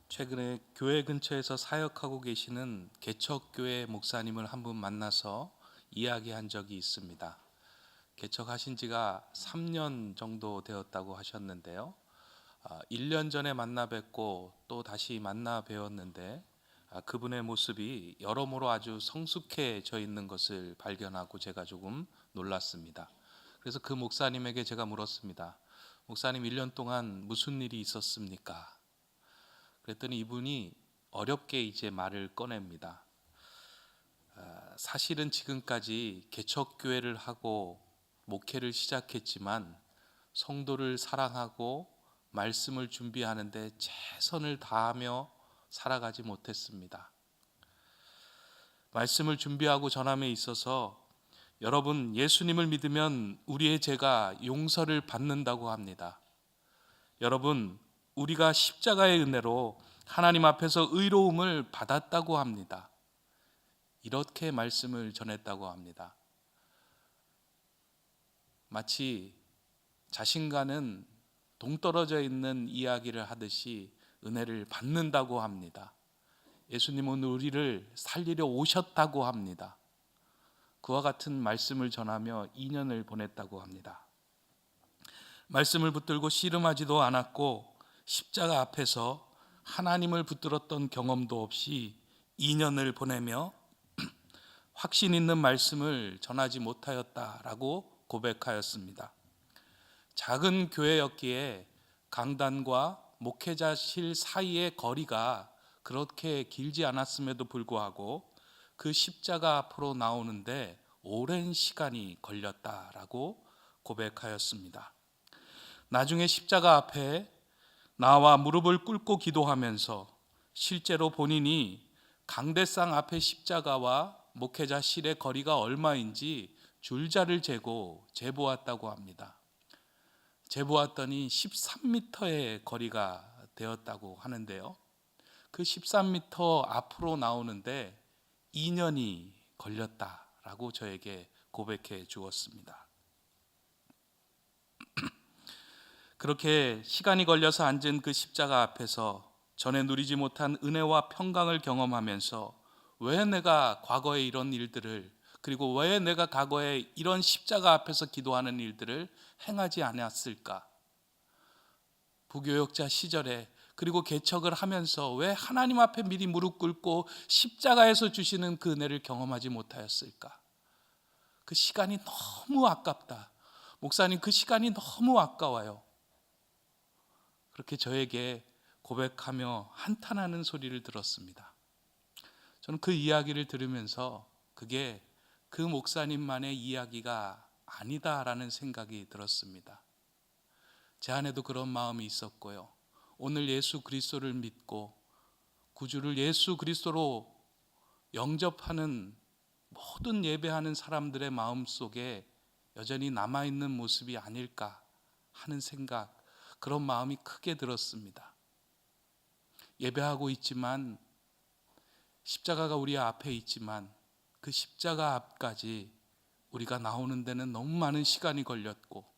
최근에 교회 근처에서 사역하고 계시는 개척교회 목사님을 한 분 만나서 이야기한 적이 있습니다. 개척하신 지가 3년 정도 되었다고 하셨는데요. 1년 전에 만나 뵙고 또 다시 만나 뵈었는데 그분의 모습이 여러모로 아주 성숙해져 있는 것을 발견하고 제가 조금 놀랐습니다. 그래서 그 목사님에게 제가 물었습니다. 목사님, 1년 동안 무슨 일이 있었습니까? 그랬더니 이분이 어렵게 이제 말을 꺼냅니다. 사실은 지금까지 개척교회를 하고 목회를 시작했지만 성도를 사랑하고 말씀을 준비하는데 최선을 다하며 살아가지 못했습니다. 말씀을 준비하고 전함에 있어서 여러분, 예수님을 믿으면 우리의 죄가 용서를 받는다고 합니다. 여러분, 우리가 십자가의 은혜로 하나님 앞에서 의로움을 받았다고 합니다. 이렇게 말씀을 전했다고 합니다. 마치 자신과는 동떨어져 있는 이야기를 하듯이 은혜를 받는다고 합니다. 예수님은 우리를 살리려 오셨다고 합니다. 그와 같은 말씀을 전하며 2년을 보냈다고 합니다. 말씀을 붙들고 씨름하지도 않았고 십자가 앞에서 하나님을 붙들었던 경험도 없이 2년을 보내며 확신 있는 말씀을 전하지 못하였다라고 고백하였습니다. 작은 교회였기에 강단과 목회자실 사이의 거리가 그렇게 길지 않았음에도 불구하고 그 십자가 앞으로 나오는데 오랜 시간이 걸렸다라고 고백하였습니다. 나중에 십자가 앞에 나와 무릎을 꿇고 기도하면서 실제로 본인이 강대상 앞에 십자가와 목회자실의 거리가 얼마인지 줄자를 재고 재보았다고 합니다. 재보았더니 13m의 거리가 되었다고 하는데요. 그 13m 앞으로 나오는데 2년이 걸렸다라고 저에게 고백해 주었습니다. 그렇게 시간이 걸려서 앉은 그 십자가 앞에서 전에 누리지 못한 은혜와 평강을 경험하면서 왜 내가 과거에 이런 일들을, 그리고 왜 내가 과거에 이런 십자가 앞에서 기도하는 일들을 행하지 않았을까? 부교역자 시절에, 그리고 개척을 하면서 왜 하나님 앞에 미리 무릎 꿇고 십자가에서 주시는 그 은혜를 경험하지 못하였을까? 그 시간이 너무 아깝다. 목사님, 그 시간이 너무 아까워요. 그렇게 저에게 고백하며 한탄하는 소리를 들었습니다. 저는 그 이야기를 들으면서 그게 그 목사님만의 이야기가 아니다라는 생각이 들었습니다. 제 안에도 그런 마음이 있었고요. 오늘 예수 그리스도를 믿고 구주를 예수 그리스도로 영접하는 모든 예배하는 사람들의 마음 속에 여전히 남아있는 모습이 아닐까 하는 생각, 그런 마음이 크게 들었습니다. 예배하고 있지만, 십자가가 우리 앞에 있지만 그 십자가 앞까지 우리가 나오는 데는 너무 많은 시간이 걸렸고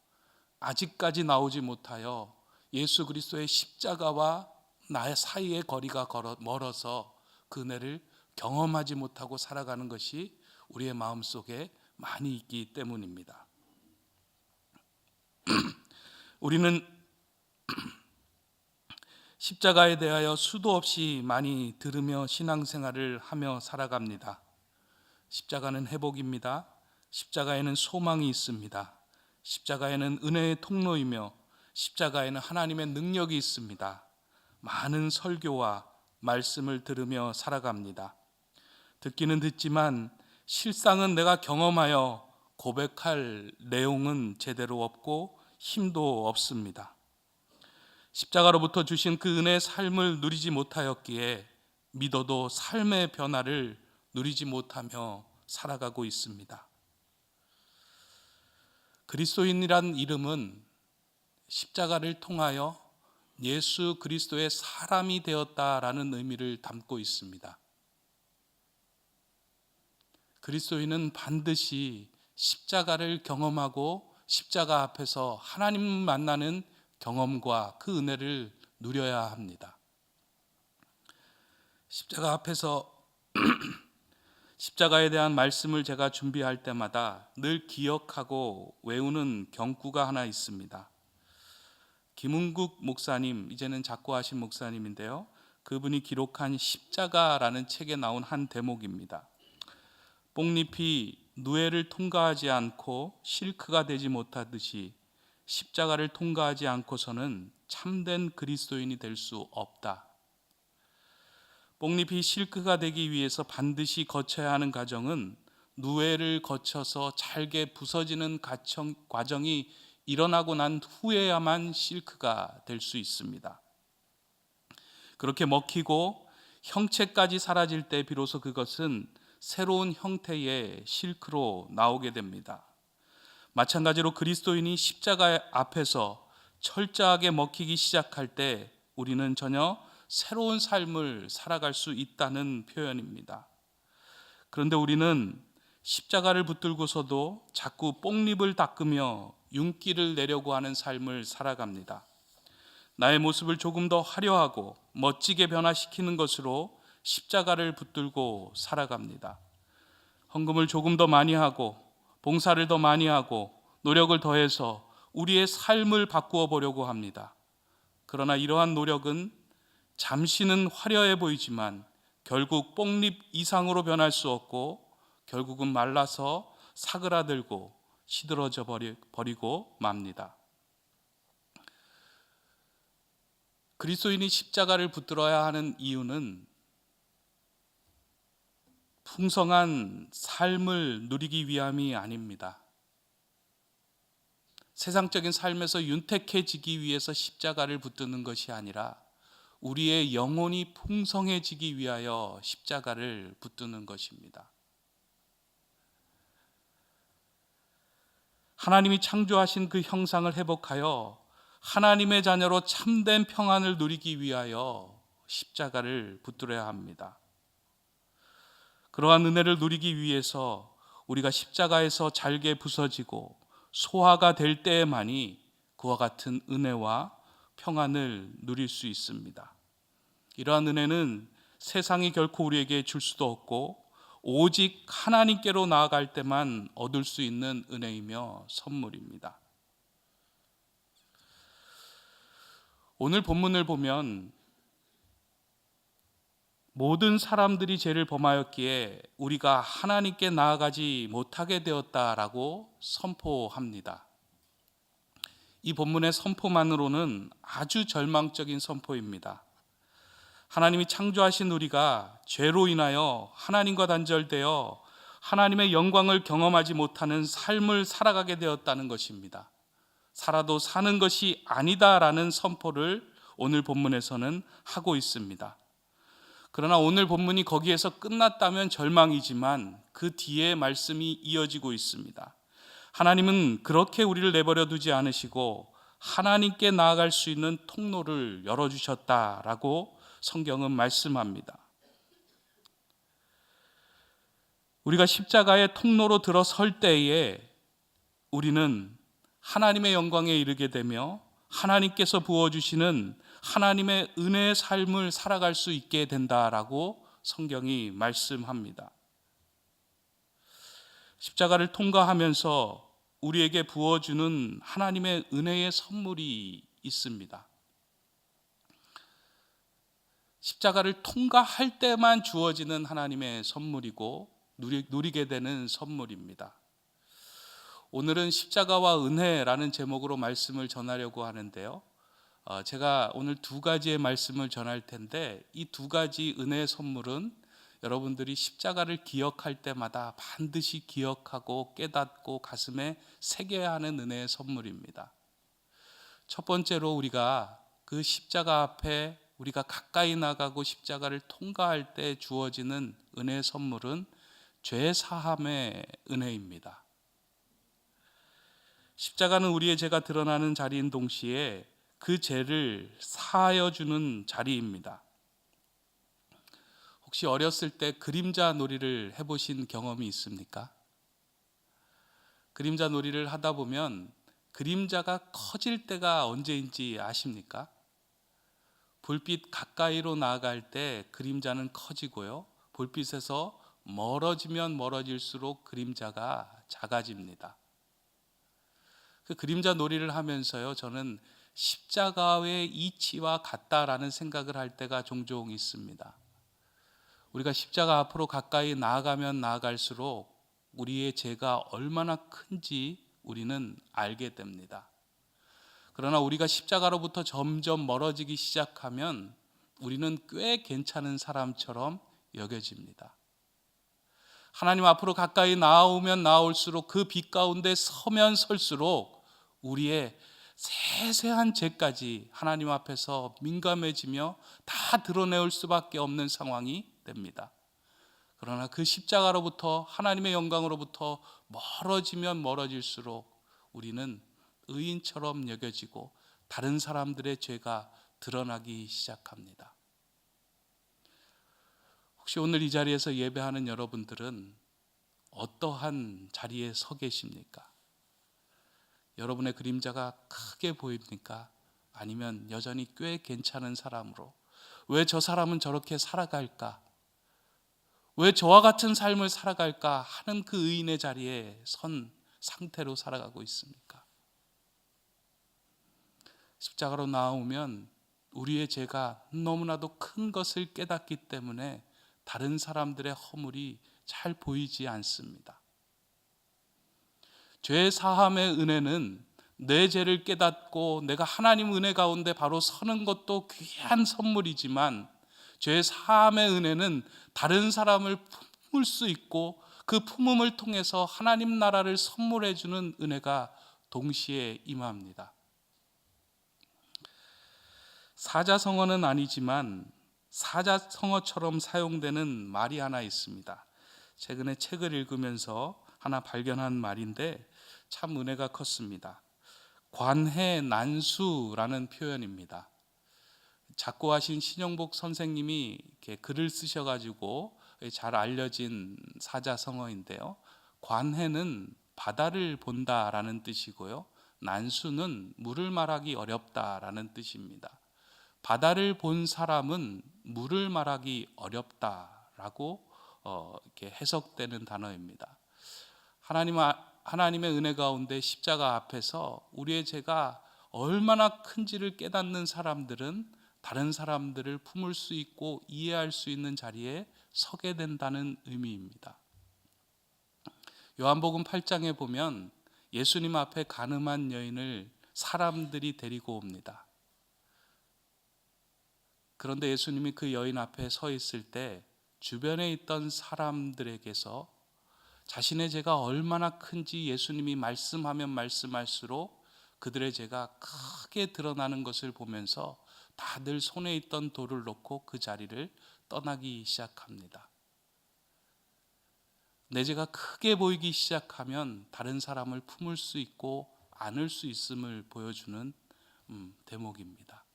아직까지 나오지 못하여 예수 그리스도의 십자가와 나의 사이의 거리가 멀어서 그 은혜를 경험하지 못하고 살아가는 것이 우리의 마음속에 많이 있기 때문입니다. 우리는 십자가에 대하여 수도 없이 많이 들으며 신앙생활을 하며 살아갑니다. 십자가는 회복입니다. 십자가에는 소망이 있습니다. 십자가에는 은혜의 통로이며 십자가에는 하나님의 능력이 있습니다. 많은 설교와 말씀을 들으며 살아갑니다. 듣기는 듣지만 실상은 내가 경험하여 고백할 내용은 제대로 없고 힘도 없습니다. 십자가로부터 주신 그 은혜의 삶을 누리지 못하였기에 믿어도 삶의 변화를 누리지 못하며 살아가고 있습니다. 그리스도인이란 이름은 십자가를 통하여 예수 그리스도의 사람이 되었다라는 의미를 담고 있습니다. 그리스도인은 반드시 십자가를 경험하고 십자가 앞에서 하나님 만나는 경험과 그 은혜를 누려야 합니다. 십자가 앞에서 십자가에 대한 말씀을 제가 준비할 때마다 늘 기억하고 외우는 경구가 하나 있습니다. 김은국 목사님, 이제는 작고하신 목사님인데요, 그분이 기록한 십자가라는 책에 나온 한 대목입니다. 뽕잎이 누에를 통과하지 않고 실크가 되지 못하듯이 십자가를 통과하지 않고서는 참된 그리스도인이 될 수 없다. 뽕잎이 실크가 되기 위해서 반드시 거쳐야 하는 과정은 누에를 거쳐서 잘게 부서지는 과정이 일어나고 난 후에야만 실크가 될 수 있습니다. 그렇게 먹히고 형체까지 사라질 때 비로소 그것은 새로운 형태의 실크로 나오게 됩니다. 마찬가지로 그리스도인이 십자가 앞에서 철저하게 먹히기 시작할 때 우리는 전혀 새로운 삶을 살아갈 수 있다는 표현입니다. 그런데 우리는 십자가를 붙들고서도 자꾸 뽕잎을 닦으며 윤기를 내려고 하는 삶을 살아갑니다. 나의 모습을 조금 더 화려하고 멋지게 변화시키는 것으로 십자가를 붙들고 살아갑니다. 헌금을 조금 더 많이 하고 봉사를 더 많이 하고 노력을 더해서 우리의 삶을 바꾸어 보려고 합니다. 그러나 이러한 노력은 잠시는 화려해 보이지만 결국 뽕잎 이상으로 변할 수 없고 결국은 말라서 사그라들고 시들어져 버리고 맙니다. 그리스도인이 십자가를 붙들어야 하는 이유는 풍성한 삶을 누리기 위함이 아닙니다. 세상적인 삶에서 윤택해지기 위해서 십자가를 붙드는 것이 아니라 우리의 영혼이 풍성해지기 위하여 십자가를 붙드는 것입니다. 하나님이 창조하신 그 형상을 회복하여 하나님의 자녀로 참된 평안을 누리기 위하여 십자가를 붙들어야 합니다. 그러한 은혜를 누리기 위해서 우리가 십자가에서 잘게 부서지고 소화가 될 때에만이 그와 같은 은혜와 평안을 누릴 수 있습니다. 이러한 은혜는 세상이 결코 우리에게 줄 수도 없고 오직 하나님께로 나아갈 때만 얻을 수 있는 은혜이며 선물입니다. 오늘 본문을 보면 모든 사람들이 죄를 범하였기에 우리가 하나님께 나아가지 못하게 되었다라고 선포합니다. 이 본문의 선포만으로는 아주 절망적인 선포입니다. 하나님이 창조하신 우리가 죄로 인하여 하나님과 단절되어 하나님의 영광을 경험하지 못하는 삶을 살아가게 되었다는 것입니다. 살아도 사는 것이 아니다라는 선포를 오늘 본문에서는 하고 있습니다. 그러나 오늘 본문이 거기에서 끝났다면 절망이지만 그 뒤에 말씀이 이어지고 있습니다. 하나님은 그렇게 우리를 내버려 두지 않으시고 하나님께 나아갈 수 있는 통로를 열어주셨다라고 성경은 말씀합니다. 우리가 십자가의 통로로 들어설 때에 우리는 하나님의 영광에 이르게 되며 하나님께서 부어주시는 하나님의 은혜의 삶을 살아갈 수 있게 된다라고 성경이 말씀합니다. 십자가를 통과하면서 우리에게 부어주는 하나님의 은혜의 선물이 있습니다. 십자가를 통과할 때만 주어지는 하나님의 선물이고 누리게 되는 선물입니다. 오늘은 십자가와 은혜라는 제목으로 말씀을 전하려고 하는데요. 제가 오늘 두 가지의 말씀을 전할 텐데 이 두 가지 은혜의 선물은 여러분들이 십자가를 기억할 때마다 반드시 기억하고 깨닫고 가슴에 새겨야 하는 은혜의 선물입니다. 첫 번째로 우리가 그 십자가 앞에 우리가 가까이 나가고 십자가를 통과할 때 주어지는 은혜의 선물은 죄 사함의 은혜입니다. 십자가는 우리의 죄가 드러나는 자리인 동시에 그 죄를 사하여 주는 자리입니다. 혹시 어렸을 때 그림자 놀이를 해보신 경험이 있습니까? 그림자 놀이를 하다 보면 그림자가 커질 때가 언제인지 아십니까? 불빛 가까이로 나아갈 때 그림자는 커지고요. 불빛에서 멀어지면 멀어질수록 그림자가 작아집니다. 그 그림자 놀이를 하면서요, 저는 십자가의 이치와 같다라는 생각을 할 때가 종종 있습니다. 우리가 십자가 앞으로 가까이 나아가면 나아갈수록 우리의 죄가 얼마나 큰지 우리는 알게 됩니다. 그러나 우리가 십자가로부터 점점 멀어지기 시작하면 우리는 꽤 괜찮은 사람처럼 여겨집니다. 하나님 앞으로 가까이 나아오면 나아올수록 그 빛 가운데 서면 설수록 우리의 세세한 죄까지 하나님 앞에서 민감해지며 다 드러내올 수밖에 없는 상황이 됩니다. 그러나 그 십자가로부터 하나님의 영광으로부터 멀어지면 멀어질수록 우리는 의인처럼 여겨지고 다른 사람들의 죄가 드러나기 시작합니다. 혹시 오늘 이 자리에서 예배하는 여러분들은 어떠한 자리에 서 계십니까? 여러분의 그림자가 크게 보입니까? 아니면 여전히 꽤 괜찮은 사람으로, 왜 저 사람은 저렇게 살아갈까? 왜 저와 같은 삶을 살아갈까 하는 그 의인의 자리에 선 상태로 살아가고 있습니까? 십자가로 나오면 우리의 죄가 너무나도 큰 것을 깨닫기 때문에 다른 사람들의 허물이 잘 보이지 않습니다. 죄 사함의 은혜는 내 죄를 깨닫고 내가 하나님 은혜 가운데 바로 서는 것도 귀한 선물이지만, 죄 사함의 은혜는 다른 사람을 품을 수 있고 그 품음을 통해서 하나님 나라를 선물해 주는 은혜가 동시에 임합니다. 사자성어는 아니지만 사자성어처럼 사용되는 말이 하나 있습니다. 최근에 책을 읽으면서 하나 발견한 말인데 참 은혜가 컸습니다. 관해난수라는 표현입니다. 작고하신 신영복 선생님이 이렇게 글을 쓰셔가지고 잘 알려진 사자성어인데요. 관해는 바다를 본다라는 뜻이고요, 난수는 물을 말하기 어렵다라는 뜻입니다. 바다를 본 사람은 물을 말하기 어렵다라고 이렇게 해석되는 단어입니다. 하나님의 은혜 가운데 십자가 앞에서 우리의 죄가 얼마나 큰지를 깨닫는 사람들은 다른 사람들을 품을 수 있고 이해할 수 있는 자리에 서게 된다는 의미입니다. 요한복음 8장에 보면 예수님 앞에 간음한 여인을 사람들이 데리고 옵니다. 그런데 예수님이 그 여인 앞에 서 있을 때 주변에 있던 사람들에게서 자신의 죄가 얼마나 큰지 예수님이 말씀하면 말씀할수록 그들의 죄가 크게 드러나는 것을 보면서 다들 손에 있던 돌을 놓고 그 자리를 떠나기 시작합니다. 내 죄가 크게 보이기 시작하면 다른 사람을 품을 수 있고 안을 수 있음을 보여주는 대목입니다.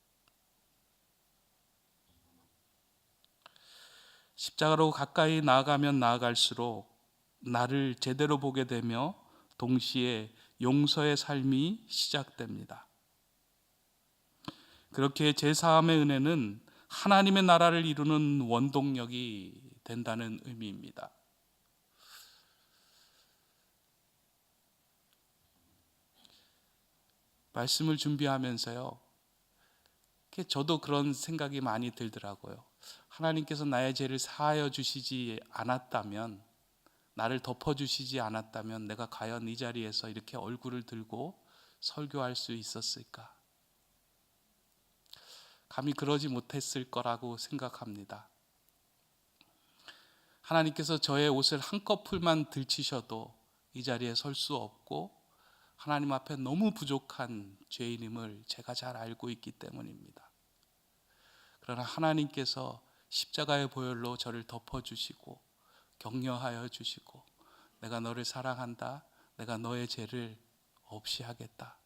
십자가로 가까이 나아가면 나아갈수록 나를 제대로 보게 되며 동시에 용서의 삶이 시작됩니다. 그렇게 제사함의 은혜는 하나님의 나라를 이루는 원동력이 된다는 의미입니다. 말씀을 준비하면서요, 저도 그런 생각이 많이 들더라고요. 하나님께서 나의 죄를 사하여 주시지 않았다면, 나를 덮어주시지 않았다면 내가 과연 이 자리에서 이렇게 얼굴을 들고 설교할 수 있었을까? 감히 그러지 못했을 거라고 생각합니다. 하나님께서 저의 옷을 한꺼풀만 들치셔도 이 자리에 설 수 없고 하나님 앞에 너무 부족한 죄인임을 제가 잘 알고 있기 때문입니다. 그러나 하나님께서 십자가의 보혈로 저를 덮어주시고 격려하여 주시고, 내가 너를 사랑한다, 내가 너의 죄를 없이 하겠다,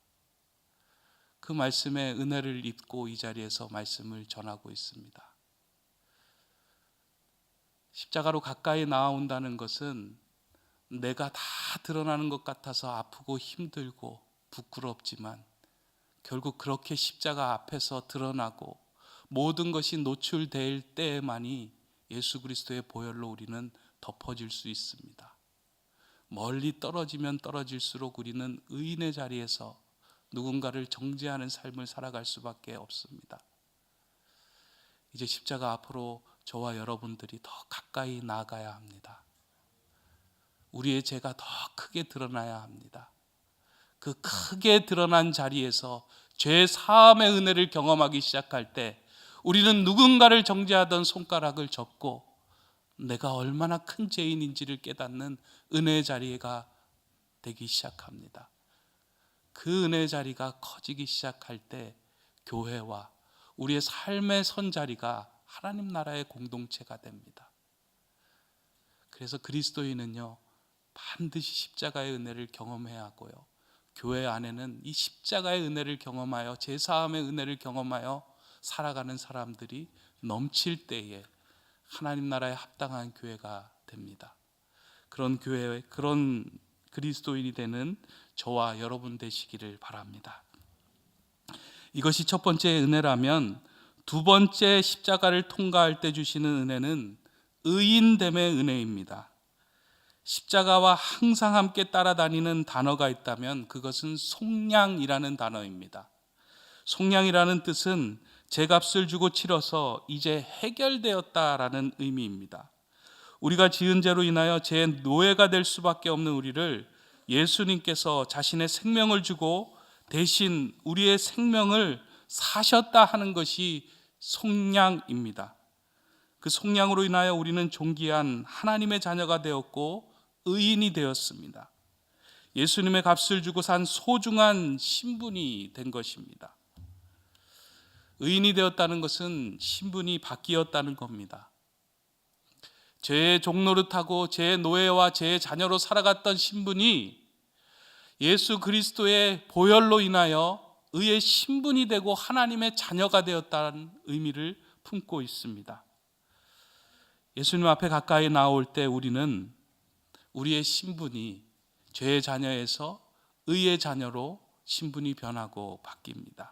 그 말씀의 은혜를 입고 이 자리에서 말씀을 전하고 있습니다. 십자가로 가까이 나아온다는 것은 내가 다 드러나는 것 같아서 아프고 힘들고 부끄럽지만 결국 그렇게 십자가 앞에서 드러나고 모든 것이 노출될 때에만이 예수 그리스도의 보혈로 우리는 덮어질 수 있습니다. 멀리 떨어지면 떨어질수록 우리는 의인의 자리에서 누군가를 정죄하는 삶을 살아갈 수밖에 없습니다. 이제 십자가 앞으로 저와 여러분들이 더 가까이 나아가야 합니다. 우리의 죄가 더 크게 드러나야 합니다. 그 크게 드러난 자리에서 죄 사함의 은혜를 경험하기 시작할 때 우리는 누군가를 정죄하던 손가락을 접고 내가 얼마나 큰 죄인인지를 깨닫는 은혜의 자리가 되기 시작합니다. 그 은혜의 자리가 커지기 시작할 때 교회와 우리의 삶의 선자리가 하나님 나라의 공동체가 됩니다. 그래서 그리스도인은요, 반드시 십자가의 은혜를 경험해야 하고요, 교회 안에는 이 십자가의 은혜를 경험하여 제사함의 은혜를 경험하여 살아가는 사람들이 넘칠 때에 하나님 나라에 합당한 교회가 됩니다. 그런 교회, 그런 그리스도인이 되는 저와 여러분 되시기를 바랍니다. 이것이 첫 번째 은혜라면, 두 번째 십자가를 통과할 때 주시는 은혜는 의인됨의 은혜입니다. 십자가와 항상 함께 따라다니는 단어가 있다면 그것은 속량이라는 단어입니다. 속량이라는 뜻은 제값을 주고 치러서 이제 해결되었다라는 의미입니다. 우리가 지은 죄로 인하여 죄의 노예가 될 수밖에 없는 우리를 예수님께서 자신의 생명을 주고 대신 우리의 생명을 사셨다 하는 것이 속량입니다. 그 속량으로 인하여 우리는 존귀한 하나님의 자녀가 되었고 의인이 되었습니다. 예수님의 값을 주고 산 소중한 신분이 된 것입니다. 의인이 되었다는 것은 신분이 바뀌었다는 겁니다. 죄의 종노릇하고 죄의 노예와 죄의 자녀로 살아갔던 신분이 예수 그리스도의 보혈로 인하여 의의 신분이 되고 하나님의 자녀가 되었다는 의미를 품고 있습니다. 예수님 앞에 가까이 나올 때 우리는 우리의 신분이 죄의 자녀에서 의의 자녀로 신분이 변하고 바뀝니다.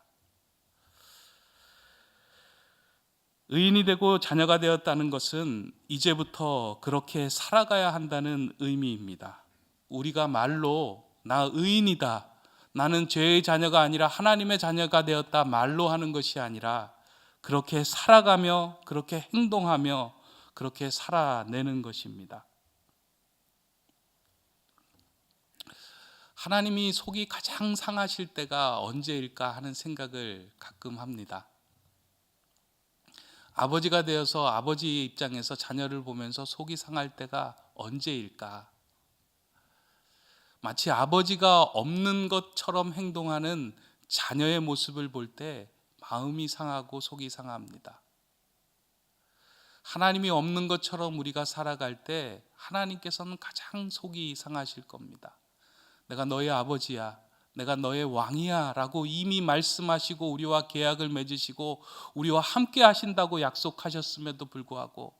의인이 되고 자녀가 되었다는 것은 이제부터 그렇게 살아가야 한다는 의미입니다. 우리가 말로 나 의인이다, 나는 죄의 자녀가 아니라 하나님의 자녀가 되었다 말로 하는 것이 아니라 그렇게 살아가며 그렇게 행동하며 그렇게 살아내는 것입니다. 하나님이 속이 가장 상하실 때가 언제일까 하는 생각을 가끔 합니다. 아버지가 되어서 아버지의 입장에서 자녀를 보면서 속이 상할 때가 언제일까? 마치 아버지가 없는 것처럼 행동하는 자녀의 모습을 볼 때 마음이 상하고 속이 상합니다. 하나님이 없는 것처럼 우리가 살아갈 때 하나님께서는 가장 속이 상하실 겁니다. 내가 너의 아버지야, 내가 너의 왕이야 라고 이미 말씀하시고 우리와 계약을 맺으시고 우리와 함께 하신다고 약속하셨음에도 불구하고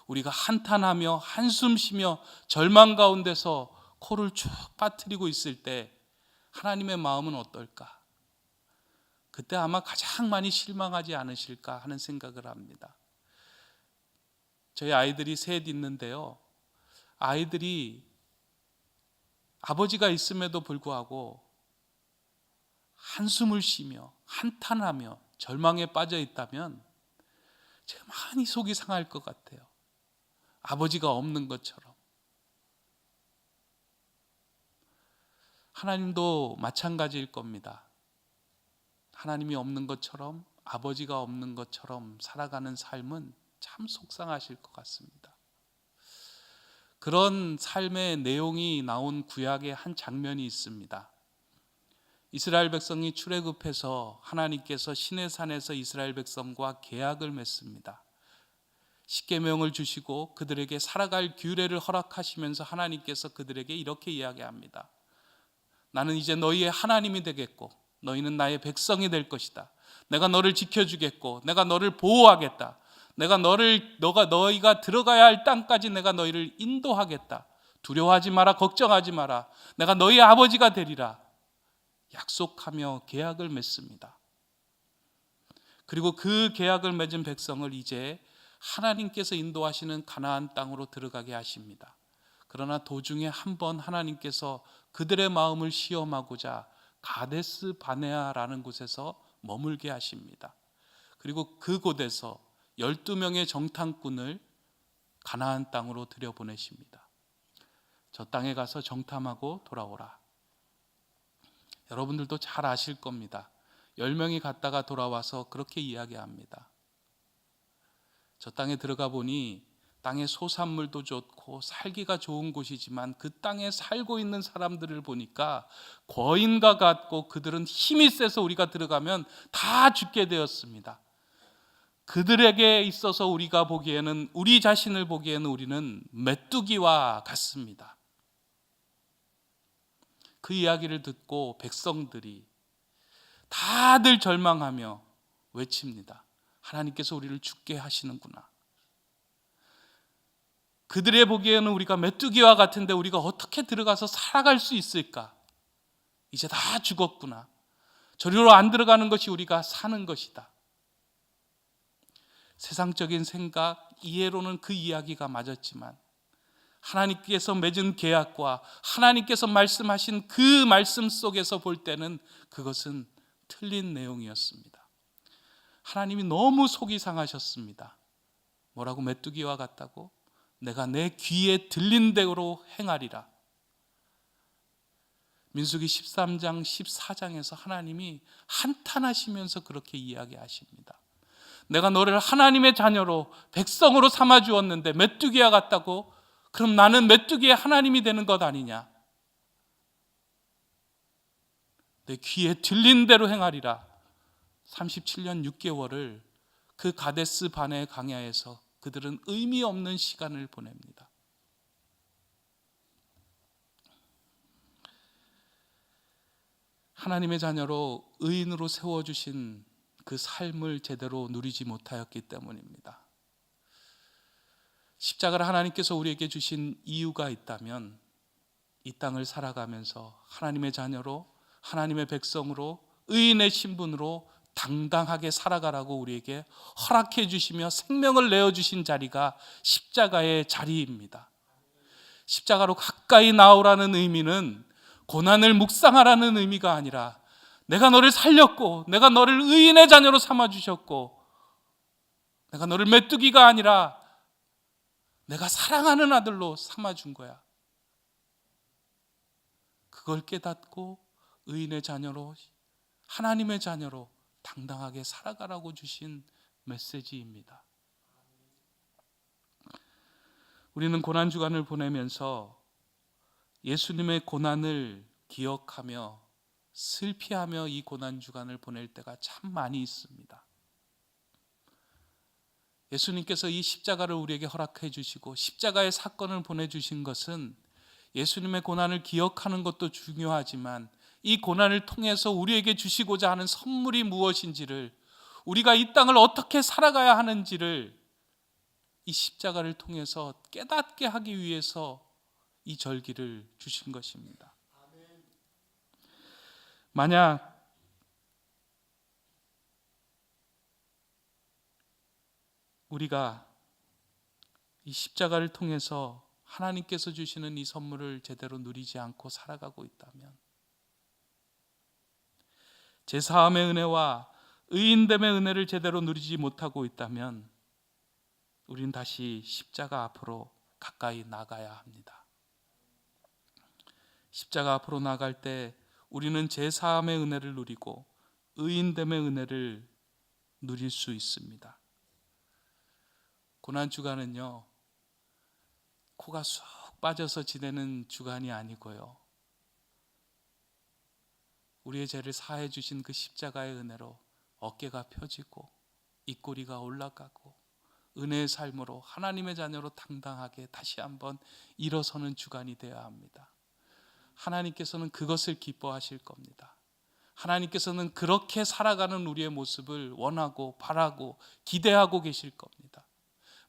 우리가 한탄하며 한숨 쉬며 절망 가운데서 코를 쭉 빠뜨리고 있을 때 하나님의 마음은 어떨까? 그때 아마 가장 많이 실망하지 않으실까 하는 생각을 합니다. 저희 아이들이 셋 있는데요, 아이들이 아버지가 있음에도 불구하고 한숨을 쉬며 한탄하며 절망에 빠져 있다면 제가 많이 속이 상할 것 같아요. 아버지가 없는 것처럼. 하나님도 마찬가지일 겁니다. 하나님이 없는 것처럼, 아버지가 없는 것처럼 살아가는 삶은 참 속상하실 것 같습니다. 그런 삶의 내용이 나온 구약의 한 장면이 있습니다. 이스라엘 백성이 출애굽해서 하나님께서 시내산에서 이스라엘 백성과 계약을 맺습니다. 십계명을 주시고 그들에게 살아갈 규례를 허락하시면서 하나님께서 그들에게 이렇게 이야기합니다. 나는 이제 너희의 하나님이 되겠고 너희는 나의 백성이 될 것이다. 내가 너를 지켜주겠고 내가 너를 보호하겠다. 내가 너희가 들어가야 할 땅까지 내가 너희를 인도하겠다. 두려워하지 마라, 걱정하지 마라. 내가 너희 아버지가 되리라. 약속하며 계약을 맺습니다. 그리고 그 계약을 맺은 백성을 이제 하나님께서 인도하시는 가나안 땅으로 들어가게 하십니다. 그러나 도중에 한번 하나님께서 그들의 마음을 시험하고자 가데스 바네아라는 곳에서 머물게 하십니다. 그리고 그곳에서 12명의 정탐꾼을 가나안 땅으로 들여보내십니다. 저 땅에 가서 정탐하고 돌아오라. 여러분들도 잘 아실 겁니다. 10명이 갔다가 돌아와서 그렇게 이야기합니다. 저 땅에 들어가 보니 땅의 소산물도 좋고 살기가 좋은 곳이지만 그 땅에 살고 있는 사람들을 보니까 거인과 같고 그들은 힘이 세서 우리가 들어가면 다 죽게 되었습니다. 그들에게 있어서 우리가 보기에는, 우리 자신을 보기에는 우리는 메뚜기와 같습니다. 그 이야기를 듣고 백성들이 다들 절망하며 외칩니다. 하나님께서 우리를 죽게 하시는구나. 그들의 보기에는 우리가 메뚜기와 같은데 우리가 어떻게 들어가서 살아갈 수 있을까? 이제 다 죽었구나. 저리로 안 들어가는 것이 우리가 사는 것이다. 세상적인 생각, 이해로는 그 이야기가 맞았지만 하나님께서 맺은 계약과 하나님께서 말씀하신 그 말씀 속에서 볼 때는 그것은 틀린 내용이었습니다. 하나님이 너무 속이 상하셨습니다. 뭐라고? 메뚜기와 같다고? 내가 내 귀에 들린 대로 행하리라. 민수기 13장 14장에서 하나님이 한탄하시면서 그렇게 이야기하십니다. 내가 너를 하나님의 자녀로 백성으로 삼아 주었는데 메뚜기와 같다고? 그럼 나는 메뚜기의 하나님이 되는 것 아니냐? 내 귀에 들린 대로 행하리라. 37년 6개월을 그 가데스 바네 광야에서 그들은 의미 없는 시간을 보냅니다. 하나님의 자녀로 의인으로 세워주신 그 삶을 제대로 누리지 못하였기 때문입니다. 십자가를 하나님께서 우리에게 주신 이유가 있다면 이 땅을 살아가면서 하나님의 자녀로, 하나님의 백성으로, 의인의 신분으로 당당하게 살아가라고 우리에게 허락해 주시며 생명을 내어주신 자리가 십자가의 자리입니다. 십자가로 가까이 나오라는 의미는 고난을 묵상하라는 의미가 아니라 내가 너를 살렸고 내가 너를 의인의 자녀로 삼아주셨고 내가 너를 메뚜기가 아니라 내가 사랑하는 아들로 삼아준 거야. 그걸 깨닫고 의인의 자녀로, 하나님의 자녀로 당당하게 살아가라고 주신 메시지입니다. 우리는 고난주간을 보내면서 예수님의 고난을 기억하며 슬피하며 이 고난주간을 보낼 때가 참 많이 있습니다. 예수님께서 이 십자가를 우리에게 허락해 주시고 십자가의 사건을 보내주신 것은 예수님의 고난을 기억하는 것도 중요하지만 이 고난을 통해서 우리에게 주시고자 하는 선물이 무엇인지를, 우리가 이 땅을 어떻게 살아가야 하는지를 이 십자가를 통해서 깨닫게 하기 위해서 이 절기를 주신 것입니다. 만약 우리가 이 십자가를 통해서 하나님께서 주시는 이 선물을 제대로 누리지 않고 살아가고 있다면, 제사함의 은혜와 의인됨의 은혜를 제대로 누리지 못하고 있다면 우린 다시 십자가 앞으로 가까이 나가야 합니다. 십자가 앞으로 나갈 때 우리는 제사함의 은혜를 누리고 의인됨의 은혜를 누릴 수 있습니다. 고난주간은요, 코가 쑥 빠져서 지내는 주간이 아니고요, 우리의 죄를 사해 주신 그 십자가의 은혜로 어깨가 펴지고 입꼬리가 올라가고 은혜의 삶으로 하나님의 자녀로 당당하게 다시 한번 일어서는 주간이 되어야 합니다. 하나님께서는 그것을 기뻐하실 겁니다. 하나님께서는 그렇게 살아가는 우리의 모습을 원하고 바라고 기대하고 계실 겁니다.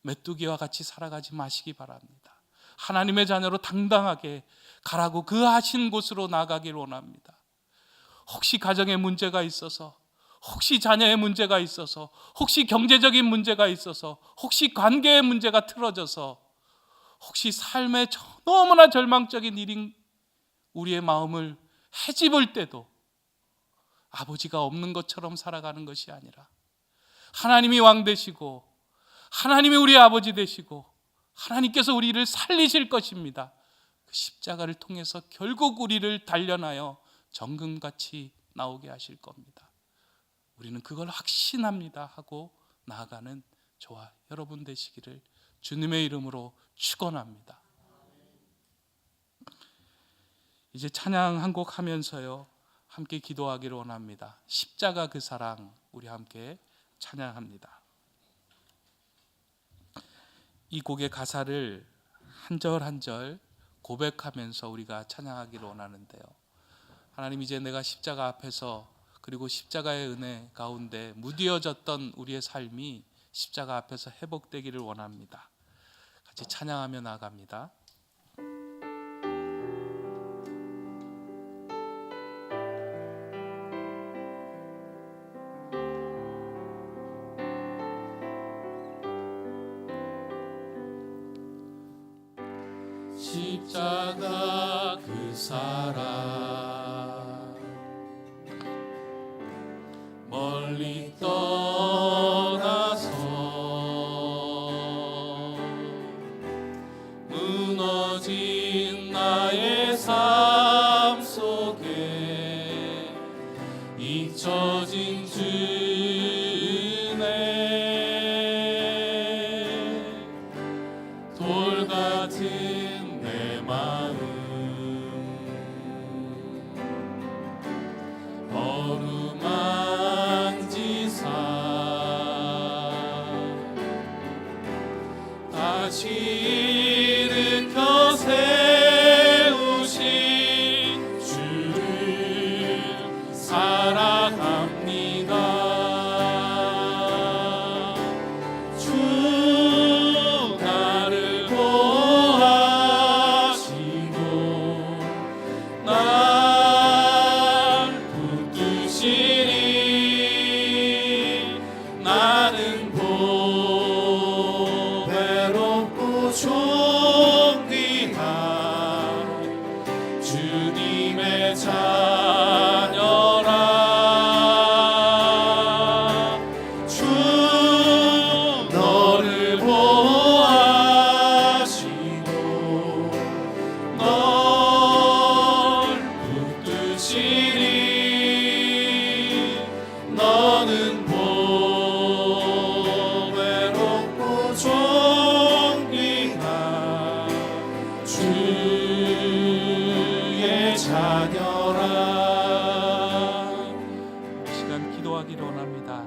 메뚜기와 같이 살아가지 마시기 바랍니다. 하나님의 자녀로 당당하게 가라고 그 하신 곳으로 나가길 원합니다. 혹시 가정에 문제가 있어서, 혹시 자녀의 문제가 있어서, 혹시 경제적인 문제가 있어서, 혹시 관계의 문제가 틀어져서, 혹시 삶의 너무나 절망적인 일인 우리의 마음을 헤집을 때도 아버지가 없는 것처럼 살아가는 것이 아니라 하나님이 왕 되시고 하나님이 우리의 아버지 되시고 하나님께서 우리를 살리실 것입니다. 그 십자가를 통해서 결국 우리를 단련하여 정금같이 나오게 하실 겁니다. 우리는 그걸 확신합니다 하고 나아가는 저와 여러분 되시기를 주님의 이름으로 축원합니다. 이제 찬양 한 곡 하면서요 함께 기도하기를 원합니다. 십자가 그 사랑, 우리 함께 찬양합니다. 이 곡의 가사를 한 절 한 절 고백하면서 우리가 찬양하기를 원하는데요, 하나님, 이제 내가 십자가 앞에서, 그리고 십자가의 은혜 가운데 무디어졌던 우리의 삶이 십자가 앞에서 회복되기를 원합니다. 같이 찬양하며 나아갑니다. 십자가 그 사랑, 멀리 떠나서 무너진 나의 삶 속에 잊혀진 주네, 돌 같은 내 마음 어루만지사 다시 일으켜 세우신 주를 살아갑니다. 주 나를 보호하시고 날 붙드시니 나는 외롭고 존귀한 주님의 자녀라. 주 너를 보호하시고 널 붙드시니 너는 외롭고 존귀한 주의 자녀라. 이 시간 기도하기를 원합니다.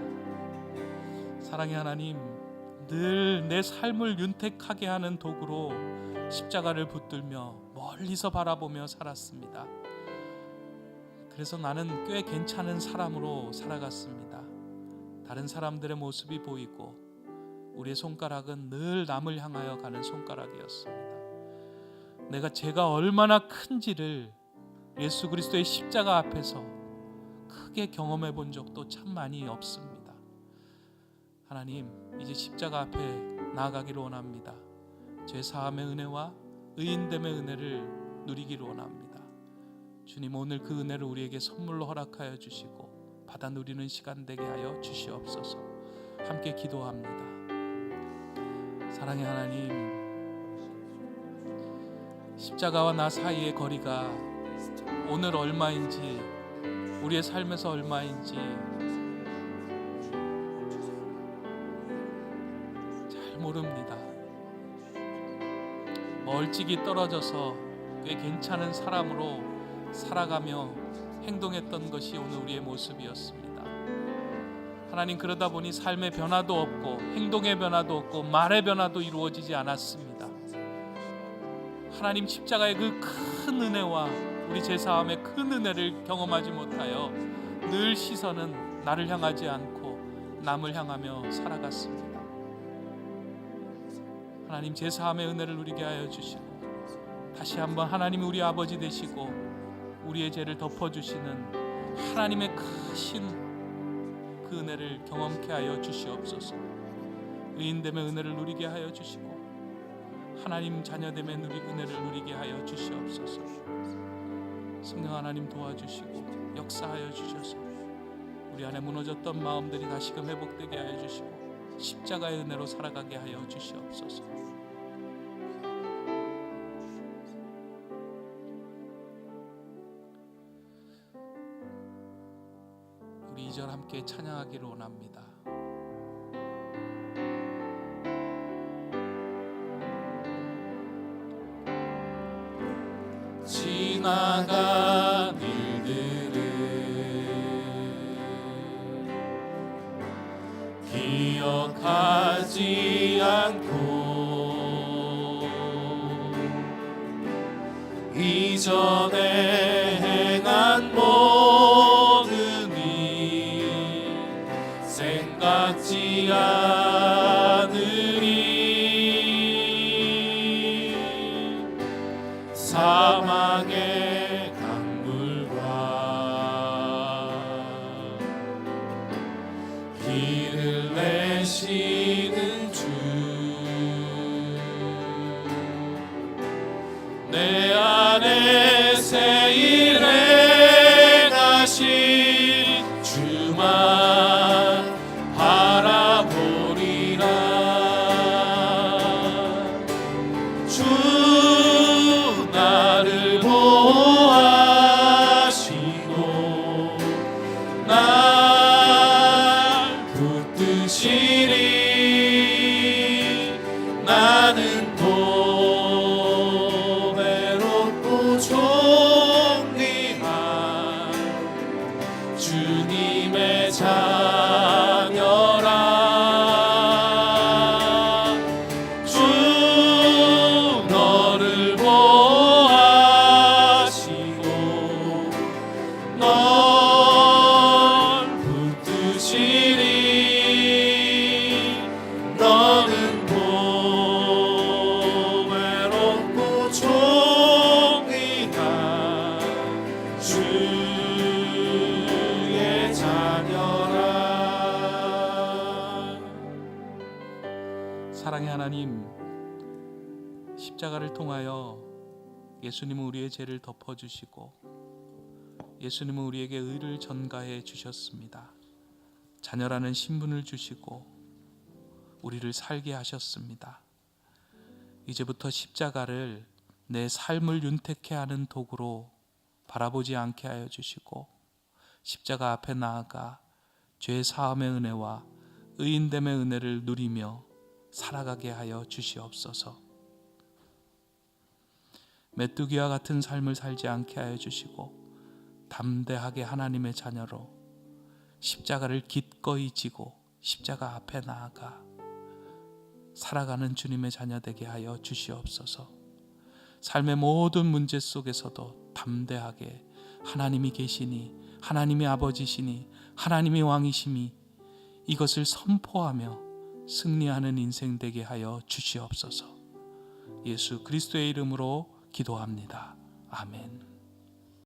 사랑의 하나님, 늘 내 삶을 윤택하게 하는 도구로 십자가를 붙들며 멀리서 바라보며 살았습니다. 그래서 나는 꽤 괜찮은 사람으로 살아갔습니다. 다른 사람들의 모습이 보이고 우리의 손가락은 늘 남을 향하여 가는 손가락이었습니다. 내가 죄가 얼마나 큰지를 예수 그리스도의 십자가 앞에서 크게 경험해 본 적도 참 많이 없습니다. 하나님, 이제 십자가 앞에 나아가기를 원합니다. 죄 사함의 은혜와 의인됨의 은혜를 누리기를 원합니다. 주님, 오늘 그 은혜를 우리에게 선물로 허락하여 주시고 받아 누리는 시간 되게 하여 주시옵소서. 함께 기도합니다. 사랑의 하나님, 십자가와 나 사이의 거리가 오늘 얼마인지, 우리의 삶에서 얼마인지 잘 모릅니다. 멀찍이 떨어져서 꽤 괜찮은 사람으로 살아가며 행동했던 것이 오늘 우리의 모습이었습니다. 하나님, 그러다 보니 삶의 변화도 없고 행동의 변화도 없고 말의 변화도 이루어지지 않았습니다. 하나님, 십자가의 그 큰 은혜와 우리 제사함의 큰 은혜를 경험하지 못하여 늘 시선은 나를 향하지 않고 남을 향하며 살아갔습니다. 하나님, 제사함의 은혜를 누리게 하여 주시고 다시 한번 하나님이 우리 아버지 되시고 우리의 죄를 덮어주시는 하나님의 크신 그 은혜를 경험케 하여 주시옵소서. 의인됨의 은혜를 누리게 하여 주시고 하나님 자녀됨의 은혜를 누리게 하여 주시옵소서. 성령 하나님 도와주시고 역사하여 주셔서 우리 안에 무너졌던 마음들이 다시금 회복되게 하여 주시고 십자가의 은혜로 살아가게 하여 주시옵소서. 우리 2절 함께 찬양하기를 원합니다. 지나간 일들을 기억하지 않고 이전에 행한 모든 일 생각지 않으리. 사망의 강물과 길을 내시는 주, 내 안에 새 일 행하신 주만 바라보리라. 주 나를 보호하시고 날 붙드시리. 나는 또 외롭고 존귀한 주님의 자녀라. 주 너를 보호하시고 널 붙드시리. 너는 또 외롭고 존귀한 주의 자녀라. 사랑의 하나님, 십자가를 통하여 예수님은 우리의 죄를 덮어주시고 예수님은 우리에게 의를 전가해 주셨습니다. 자녀라는 신분을 주시고 우리를 살게 하셨습니다. 이제부터 십자가를 내 삶을 윤택케 하는 도구로 바라보지 않게 하여 주시고 십자가 앞에 나아가 죄 사함의 은혜와 의인됨의 은혜를 누리며 살아가게 하여 주시옵소서. 메뚜기와 같은 삶을 살지 않게 하여 주시고 담대하게 하나님의 자녀로 십자가를 기꺼이 지고 십자가 앞에 나아가 살아가는 주님의 자녀 되게 하여 주시옵소서. 삶의 모든 문제 속에서도 담대하게 하나님이 계시니, 하나님이 아버지시니, 하나님이 왕이시니 이것을 선포하며 승리하는 인생 되게 하여 주시옵소서. 예수 그리스도의 이름으로 기도합니다. 아멘.